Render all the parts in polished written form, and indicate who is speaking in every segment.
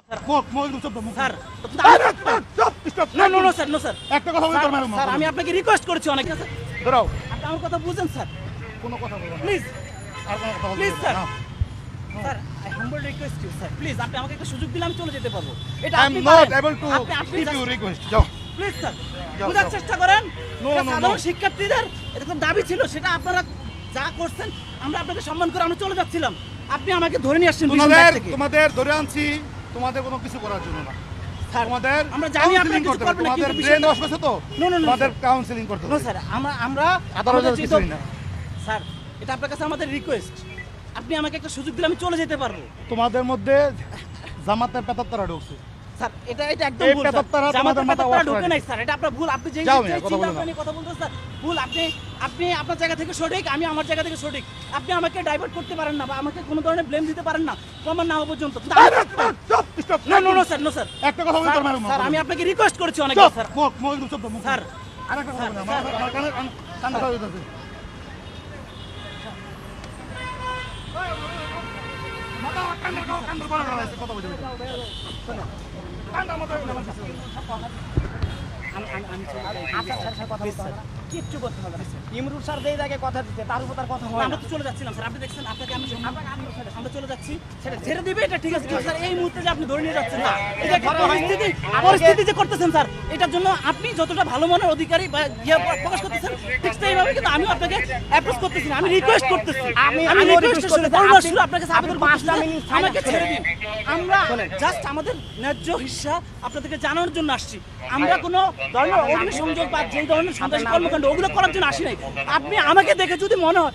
Speaker 1: Sir একটা কথা বলি স্যার, আমি আপনাকে রিকোয়েস্ট করেছি অনেক।
Speaker 2: দাঁড়াও,
Speaker 1: আপনি আমার কথা বুঝেন স্যার,
Speaker 2: কোনো কথা বলবো না।
Speaker 1: প্লিজ
Speaker 2: আর কোনো কথা বলবো
Speaker 1: প্লিজ
Speaker 2: না।
Speaker 1: স্যার।
Speaker 2: না।
Speaker 1: Sir I humble request you sir, please আপনি আমাকে একটা সুযোগ দিলে আমি চলে যেতে পারবো। এটা
Speaker 2: I am
Speaker 1: আপনি
Speaker 2: not
Speaker 1: পারেন।
Speaker 2: able to
Speaker 1: আপনি
Speaker 2: give you request. যাও।
Speaker 1: প্লিজ স্যার
Speaker 2: যাও,
Speaker 1: বোঝার
Speaker 2: যাও।
Speaker 1: চেষ্টা করেন।
Speaker 2: No,
Speaker 1: এটা
Speaker 2: no,
Speaker 1: সাধারণ
Speaker 2: no.
Speaker 1: শিক্ষার্থীদের এরকম দাবি ছিল, সেটা আপনারা যা করছেন আমরা আপনাকে সম্মান করে আমরা চলে যাচ্ছিলাম। আপনি আমাকে ধরে নিয়ে আসছেন পিছন দিক থেকে।
Speaker 2: তোমাদের ধরে আনছি তোমাদের কোনো কিছু করার জন্য না।
Speaker 1: স্যার,
Speaker 2: তোমাদের
Speaker 1: আমরা জানি আপনারা
Speaker 2: counseling
Speaker 1: কিছু
Speaker 2: করতে হবে।
Speaker 1: করবেন না,
Speaker 2: তোমাদের
Speaker 1: কিন্তু
Speaker 2: ব্রেন
Speaker 1: বিষয়টা-
Speaker 2: ওয়াশ করছে তো।
Speaker 1: No, no, no,
Speaker 2: তোমাদের
Speaker 1: sir.
Speaker 2: কাউন্সিলিং করতে
Speaker 1: নো
Speaker 2: হবে।
Speaker 1: স্যার, আমরা
Speaker 2: আদালতের
Speaker 1: আমাদের
Speaker 2: কিছুই
Speaker 1: যেহেতু-
Speaker 2: না।
Speaker 1: স্যার এটা আপনার কাছে আমাদের রিকোয়েস্ট, আপনি আমাকে একটা সুযোগ দিলে আমি চলে যেতে পারবো।
Speaker 2: তোমাদের মধ্যে জামাতের পেতাত্তারা ঢুকছে।
Speaker 1: স্যার এটা একদম
Speaker 2: এই
Speaker 1: ভুল স্যার।
Speaker 2: পেতাত্তারা তোমাদের
Speaker 1: জামাতের
Speaker 2: মাথা
Speaker 1: পেতাত্তারা
Speaker 2: wash
Speaker 1: ঢোকে
Speaker 2: করে
Speaker 1: নাই স্যার, এটা আপনার ভুল। আপনি যেই
Speaker 2: যাও
Speaker 1: যে
Speaker 2: মিয়া, কথা
Speaker 1: চিন্তা
Speaker 2: বলো না।
Speaker 1: ভাবনা নিয়ে কথা বলতেছেন স্যার ভুল। আপনি আপনার জায়গা থেকে সঠিক, আমি আমার জায়গা থেকে সঠিক। আপনি আমাকে ডাইভার্ট করতে পারেন না বা আমাকে কোনো ধরনের ব্লেম দিতে পারেন না প্রমাণ না হওয়া পর্যন্ত। No sir, no sir.
Speaker 2: একটা কথা বলি তোর ম্যাডাম।
Speaker 1: স্যার আমি আপনাকে রিকোয়েস্ট করেছি অনেক
Speaker 2: চুপ,
Speaker 1: স্যার।
Speaker 2: মুখ একদম চুপ, মুখ।
Speaker 1: স্যার
Speaker 2: আরেকটা কথা
Speaker 1: স্যার,
Speaker 2: বলি, আমার কানে কান কথা হইতাছে। মাথা কান বড় করা হয়েছে, কথা বলতে বলতে। কানটা মাথা আমার কাছে।
Speaker 1: কিচ্ছু করতে হবে না স্যার।
Speaker 3: ইমরুল স্যার যেই জায়গায় কথা দিতে তার উপর তার কথা হয়
Speaker 1: আমরা
Speaker 3: না।
Speaker 1: তো চলে যাচ্ছিলাম স্যার, আপনি দেখছেন আপনাকে আমি আমরা চলে যাচ্ছি। ছেড়ে দিবে এটা ঠিক আছে, কিন্তু স্যার এই মুহূর্তে যে আপনি ধরে নিয়ে যাচ্ছেন না, এটা একটা পরিস্থিতি যে করতেছেন স্যার, এটার জন্য আপনি যতটা ভালো মনের অধিকারী বা প্রকাশ করতেছেন ঠিক সেইভাবে কিন্তু আমি আপনাকে অ্যাপ্রোচ করতেছি না, আমি রিকোয়েস্ট করতেছি। আমি রিকোয়েস্ট করতেছি, আপনাকে আবেদন
Speaker 3: পাঁচটা
Speaker 1: করতেছি,
Speaker 3: মিনিট
Speaker 1: আমাকে ছেড়ে দিন। আমরা জাস্ট আমাদের ন্যায্য হিস্সা আপনাদেরকে জানানোর জন্য আসছি। আমরা কোনো ধরনের অগ্নিসংযোগ বা যেই ধরনের সন্ত্রাসী কর্মকাণ্ড ওগুলো করার জন্য আসি নাই। আপনি আমাকে দেখে যদি মনে হয়,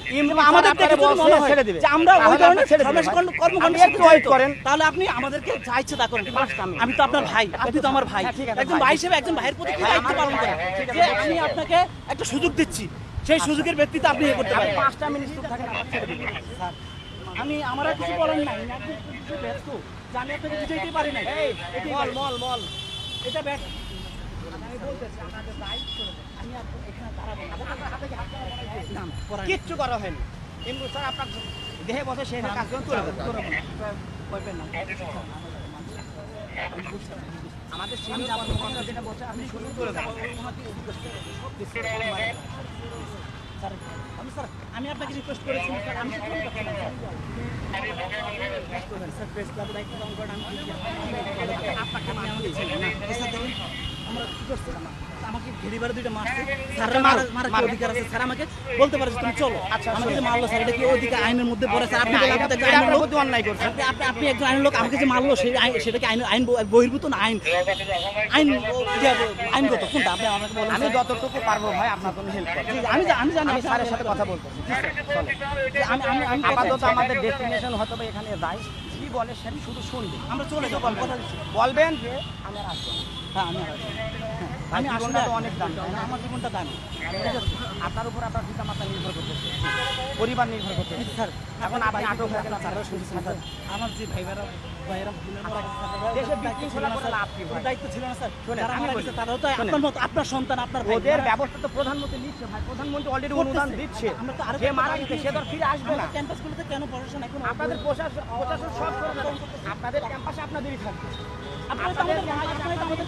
Speaker 1: আমাদের দেখে যদি মনে হয়
Speaker 3: ছেড়ে দিবে।
Speaker 1: যে আমরা ওই ধরনের
Speaker 3: ছেড়ে দিবে
Speaker 1: সন্ত্রাসী
Speaker 3: ভাই।
Speaker 1: কর্মকাণ্ড
Speaker 3: আপনি
Speaker 1: সাথে
Speaker 3: একটু wait
Speaker 1: জড়িত,
Speaker 3: করেন।
Speaker 1: তাহলে আপনি আমাদেরকে যা ইচ্ছে তা করেন। আমি তো আপনার ভাই, আপনি তো আমার ভাই।
Speaker 3: হ্যাঁ, ঠিক আছে,
Speaker 1: একজন
Speaker 3: ভাই।
Speaker 1: ভাই হিসেবে একজন ভাইয়ের প্রতি কি দায়িত্ব পালন করেন যে আমি আপনাকে একটা সুযোগ দিচ্ছি, সেই সুযোগের ব্যক্তিতে আপনি ইয়ে করতে
Speaker 3: আপনি
Speaker 1: পারেন।
Speaker 3: 5টা মিনিট চুপ থাকেন, আবার ছেড়ে দিবেন।
Speaker 1: স্যার আমি আমার আর কিছু বলার নাই, আমি একদম কিছু ব্যস্ত যে আমি আপনাকে বুঝাইতে পারি নাই।
Speaker 3: মল
Speaker 1: এটা ব্যস্ত আমি বলতেছি আমাদের রাইট করে দেন। আমি এখানে দাঁড়াবো না।
Speaker 3: কিচ্ছু করা হয়নি। ইমরুল স্যার আপনার দেহে বসে সেই কাজ করে চলে যাবে। আমাদের সিনিয়র কর্মকর্তা যেটা বসে আপনি শুনে চলে যাবেন।
Speaker 1: আমি আপনাকে রিকোয়েস্ট করেছি স্যার, আমি তো কোনো কথা না, স্যার প্রেস ক্লাবের দায়িত্ব পালন করেন। আপনাকে আমি আমাকে ছেড়ে না স্যার, দেখুন আমরা কি করছিলাম, আমাকে ঘেরিবারে দুইটা মারছে স্যার, মারার কি অধিকার আছে স্যার? আমাকে বলতে পারে যে তুমি চলো।
Speaker 3: আচ্ছা,
Speaker 1: আমাকে যে মারলো স্যার, এটা কি অধিকার আইনের মধ্যে পড়ে স্যার? আপনি
Speaker 3: না,
Speaker 1: বলেন,
Speaker 3: এটা
Speaker 1: আপনি একজন
Speaker 3: এটা
Speaker 1: আইনের
Speaker 3: আপনার
Speaker 1: লোক,
Speaker 3: প্রতি অন্যায় করছেন।
Speaker 1: আপনি একজন আইনের লোক, আমাকে যে মারলো সেই সেটা কি আইন বহির্ভূত না আইনগত কোনটা? আপনি আমাকে বলেন।
Speaker 3: আমি যতটুকু পারবো ভাই আপনার জন্য হেল্প করব।
Speaker 1: আমি জানি
Speaker 3: আমি স্যারের সাথে কথা বলবো। আপাতত আমাদের ডেস্টিনেশন হয়তো বা এখানে যাই, কি বলে সেটা শুধু শুনবে।
Speaker 1: আমরা চলে যাবো, আমি কথা দিচ্ছি।
Speaker 3: বলবেন যে আমি আর আসবো না।
Speaker 1: হ্যাঁ আমি
Speaker 3: আমি
Speaker 1: আসলে
Speaker 3: জীবনটা তো অনেক দামি, তাই না?
Speaker 1: আমার জীবনটা দামি
Speaker 3: আপনার উপর আপনার পিতা মাতা নির্ভর করতেছে, পরিবার নির্ভর করতেছে।
Speaker 1: স্যার।
Speaker 3: এখন আপনি আটক হয়ে গেলেন,
Speaker 1: স্যার শুনছি স্যার, আমার যে ভাইয়েরা বোনের মারা গেছে স্যার,
Speaker 3: দেশে
Speaker 1: দায়িত্ব ছিল
Speaker 3: বিশৃঙ্খলা
Speaker 1: না
Speaker 3: করে
Speaker 1: স্যার,
Speaker 3: লাভ কি ভাই?
Speaker 1: কোনো দায়িত্ব ছিল না স্যার।
Speaker 3: শোনেন,
Speaker 1: যারা
Speaker 3: আমি
Speaker 1: মারা
Speaker 3: বলি।
Speaker 1: গেছে তারাও তো
Speaker 3: শোনেন।
Speaker 1: আপনার মতো, আপনার সন্তান, আপনার ভাই।
Speaker 3: ওদের ব্যবস্থা তো প্রধানমন্ত্রী নিচ্ছে ভাই, প্রধানমন্ত্রী অলরেডি অনুদান দিচ্ছে।
Speaker 1: আমরা তো আরো
Speaker 3: যে মারা গেছে সে তো আর ফিরে আসবে না।
Speaker 1: ক্যাম্পাসগুলোতে কেন প্রশাসন এখন
Speaker 3: আপনাদের প্রশাসন সব করে দেবে। আপনাদের ক্যাম্পাসে আপনাদেরই থাকবে।
Speaker 1: আপনারা তো আমাদের ভাই, আপনারা তো আমাদের